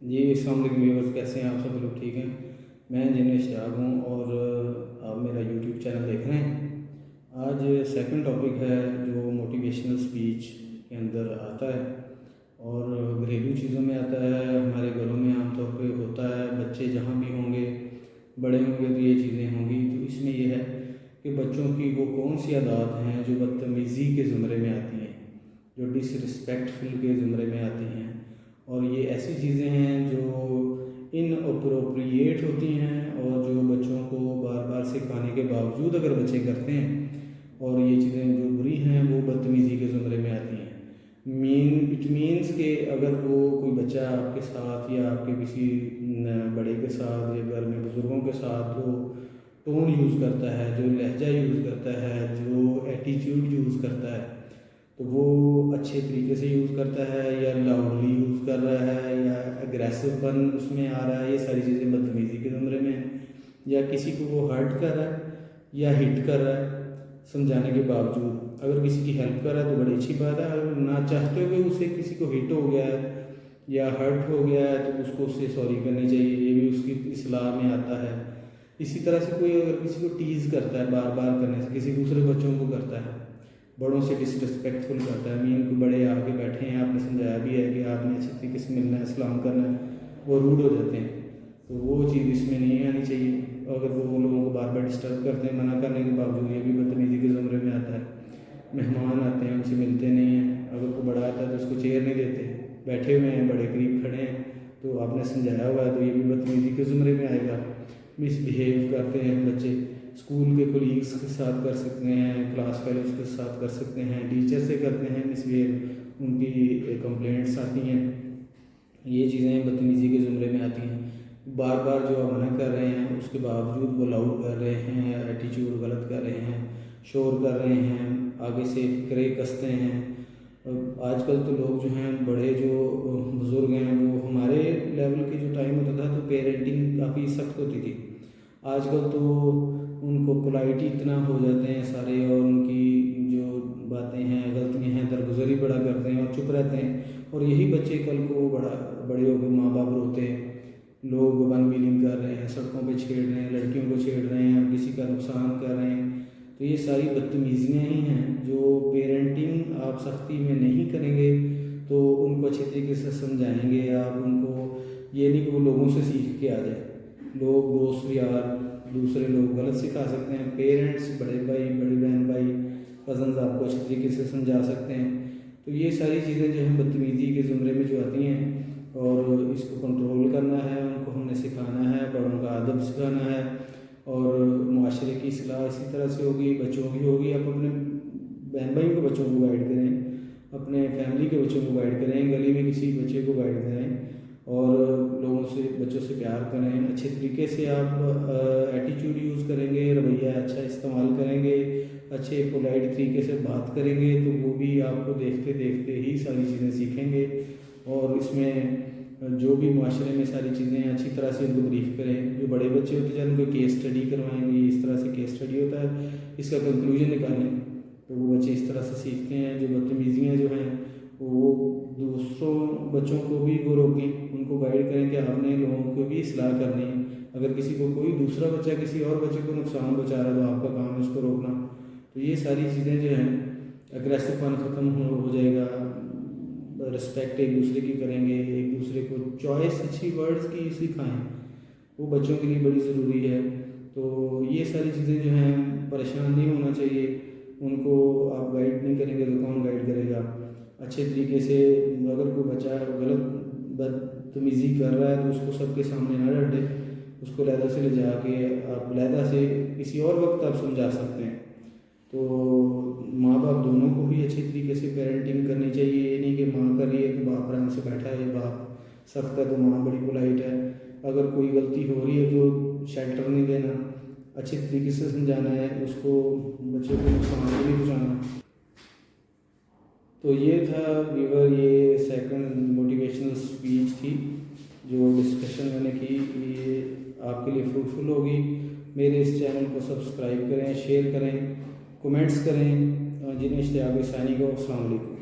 जी, अस्सलाम वालेकुम व्यूअर्स, कैसे हैं आप सब लोग? ठीक हैं। मैं जिन्हें इश्तियाक हूँ और आप मेरा यूट्यूब चैनल देख रहे हैं। आज सेकंड टॉपिक है जो मोटिवेशनल स्पीच के अंदर आता है और घरेलू चीज़ों में आता है। हमारे घरों में आमतौर पे होता है, बच्चे जहाँ भी होंगे, बड़े होंगे तो ये चीज़ें होंगी। तो इसमें यह है कि बच्चों की वो कौन सी आदत हैं जो बदतमीज़ी के ज़ुमरे में आती हैं, जो डिसरिस्पेक्टफुल के ज़ुमरे में आती हैं, और ये ऐसी चीज़ें हैं जो इनअप्रोप्रिएट होती हैं और जो बच्चों को बार बार सिखाने के बावजूद अगर बच्चे करते हैं और ये चीज़ें जो बुरी हैं वो बदतमीज़ी के ज़ुमरे में आती हैं। इट मीन्स कि अगर वो कोई बच्चा आपके साथ या आपके किसी बड़े के साथ या घर में बुज़ुर्गों के साथ वो टोन यूज़ करता है, जो लहजा यूज़ करता है, जो एटीट्यूड यूज़ करता है, तो वो अच्छे तरीके से यूज़ करता है या लाउडली यूज़ कर रहा है या एग्रेसिवपन उसमें आ रहा है, ये सारी चीज़ें बदतमीज़ी के ज़ुमरे में हैं। या किसी को वो हर्ट कर रहा है या हिट कर रहा है समझाने के बावजूद। अगर किसी की हेल्प कर रहा है तो बड़ी अच्छी बात है, अगर ना चाहते हुए उसे किसी को हिट हो गया है या हर्ट हो गया है तो उसको उससे सॉरी करनी चाहिए, ये भी उसकी इस्लाह में आता है। इसी तरह से कोई अगर किसी को टीज़ करता है, बार बार करने से किसी दूसरे बच्चों को करता है, बड़ों से डिसरिस्पेक्टफुल करता है, मीन को बड़े आके बैठे हैं, आपने समझाया भी है कि आपने अच्छे तरीके से मिलना है, सलाम करना है, वो रूड हो जाते हैं, तो वो चीज़ इसमें नहीं आनी चाहिए। अगर वो लोगों को बार बार डिस्टर्ब करते हैं मना करने के बावजूद, ये भी बदतमीज़ी के ज़ुमरे में आता है। मेहमान आते हैं, उनसे मिलते नहीं हैं, अगर कोई बड़ा आता है तो उसको चेयर नहीं देते, बैठे हुए हैं, बड़े करीब खड़े हैं, तो आपने समझाया हुआ है तो ये भी बदतमीज़ी के ज़ुमरे में आएगा। मिसबिहेव करते हैं बच्चे, स्कूल के कोलीग्स के साथ कर सकते हैं, क्लास फेलोज के साथ कर सकते हैं, टीचर से करते हैं मिसबिहेव, उनकी कंप्लेंट्स आती हैं, ये चीज़ें बदतमीज़ी के ज़ुमरे में आती हैं। बार बार जो आप मना कर रहे हैं उसके बावजूद वो लाउड कर रहे हैं, एटीट्यूड गलत कर रहे हैं, शोर कर रहे हैं, आगे से फिक्रे कसते हैं। आजकल तो लोग जो हैं, बड़े जो बुज़ुर्ग हैं, वो हमारे लेवल के जो टाइम होता था तो पेरेंटिंग काफ़ी सख्त होती थी। आजकल तो उनको पोलाइट इतना हो जाते हैं सारे, और उनकी जो बातें हैं, गलतियां हैं, दरगुजरी बड़ा करते हैं और चुप रहते हैं, और यही बच्चे कल को बड़े होकर माँ बाप रोते हैं। लोग वन व्हीलिंग कर रहे हैं, सड़कों पे छेड़ रहे हैं, लड़कियों को छेड़ रहे हैं, किसी का नुकसान कर रहे हैं, तो ये सारी बदतमीज़ियाँ ही हैं। जो पेरेंटिंग आप सख्ती में नहीं करेंगे तो उनको अच्छे तरीके से समझाएंगे आप उनको, ये नहीं कि वो लोगों से सीख के आ जाए। लोग, दोस्त यार, दूसरे लोग गलत सिखा सकते हैं, पेरेंट्स, बड़े भाई, बड़ी बहन भाई, कज़न्स आपको अच्छे तरीके से समझा सकते हैं। तो ये सारी चीज़ें जो हैं बदतमीज़ी के ज़ुमरे में जो आती हैं, और इसको कंट्रोल करना है, उनको हमने सिखाना है, बड़ों का अदब सिखाना है, और मुआशरे की इस्लाह इसी तरह से होगी, बच्चों की होगी। आप अपने बहन भाइयों के बच्चों को गाइड करें, अपने फैमिली के बच्चों को गाइड करें, गली में किसी बच्चे को गाइड करें, और लोगों से, बच्चों से प्यार करें। अच्छे तरीके से आप एटीट्यूड यूज़ करेंगे, रवैया अच्छा इस्तेमाल करेंगे, अच्छे पोलाइट तरीके से बात करेंगे, तो वो भी आपको देखते देखते ही सारी चीज़ें सीखेंगे। और इसमें जो भी माशरे में सारी चीज़ें अच्छी तरह से उनको ब्रीफ करें। जो बड़े बच्चे होते हैं उनको केस स्टडी करवाएंगे, इस तरह से केस स्टडी होता है, इसका कंक्लूजन निकालें, तो वो बच्चे इस तरह से सीखते हैं। जो बदतमीज़ियाँ जो हैं वो दूसरों बच्चों को भी वो रोकें, उनको गाइड करें कि आपने लोगों को भी इस्लाह करनी है। अगर किसी को, कोई दूसरा बच्चा किसी और बच्चे को नुकसान पहुँचा रहा है तो आपका काम है उसको रोकना। तो ये सारी चीज़ें जो हैं, एग्रेसिवपन ख़त्म हो जाएगा, रिस्पेक्ट एक दूसरे की करेंगे, एक दूसरे को चॉइस अच्छी वर्ड्स की सिखाएं, वो बच्चों के लिए बड़ी ज़रूरी है। तो ये सारी चीज़ें जो हैं, परेशान नहीं होना चाहिए। उनको आप गाइड नहीं करेंगे तो कौन गाइड करेगा। अच्छे तरीके से, अगर कोई बच्चा गलत बदतमीज़ी कर रहा है तो उसको सबके सामने ना डांटे, उसको लहदा से ले जाके आप लहदा से किसी और वक्त आप समझा सकते हैं। तो माँ बाप दोनों को ही अच्छी तरीके से पेरेंटिंग करनी चाहिए। ये नहीं कि माँ कर रही है तो बाप आराम से बैठा है, बाप सख्त है तो माँ बड़ी पोलाइट है। अगर कोई गलती हो रही है तो शेल्टर नहीं देना, अच्छे तरीके से समझाना है उसको, बच्चे को नुकसान नहीं पहुँचाना। तो ये था व्यूअर, ये सेकंड मोटिवेशनल स्पीच थी जो डिस्कशन मैंने की, ये आपके लिए फ्रूटफुल होगी। मेरे इस चैनल को सब्सक्राइब करें, शेयर करें, कमेंट्स करें। जिन्हें इश्तियाक सानी को अस्सलाम वालेकुम।